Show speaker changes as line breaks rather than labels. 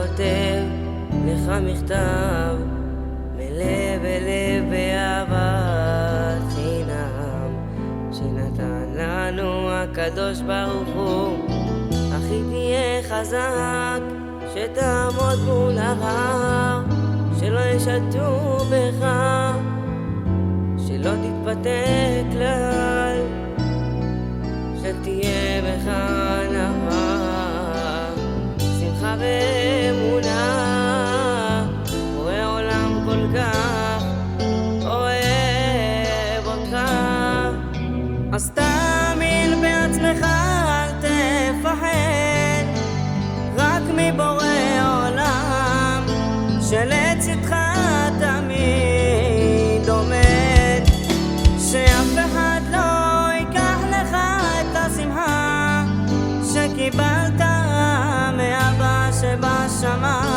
כותב לך מכתב מלב אל לב באהבת חינם שנתן לנו הקדוש ברוך הוא. אחי תהיה חזק, שתעמוד מול הרע, שלא ישתו בך, שלא תתפתה כלל, שתהיה בך הנאה, שמחה ואמונה. בורא עולם כל כך אוהב אותך, אז תאמין בעצמך, אל תפחד, רק מבורא עולם שלצדך תמיד עומד, שאף אחד לא ייקח לך את השמחה שקיבלת מאבא שבשמיים.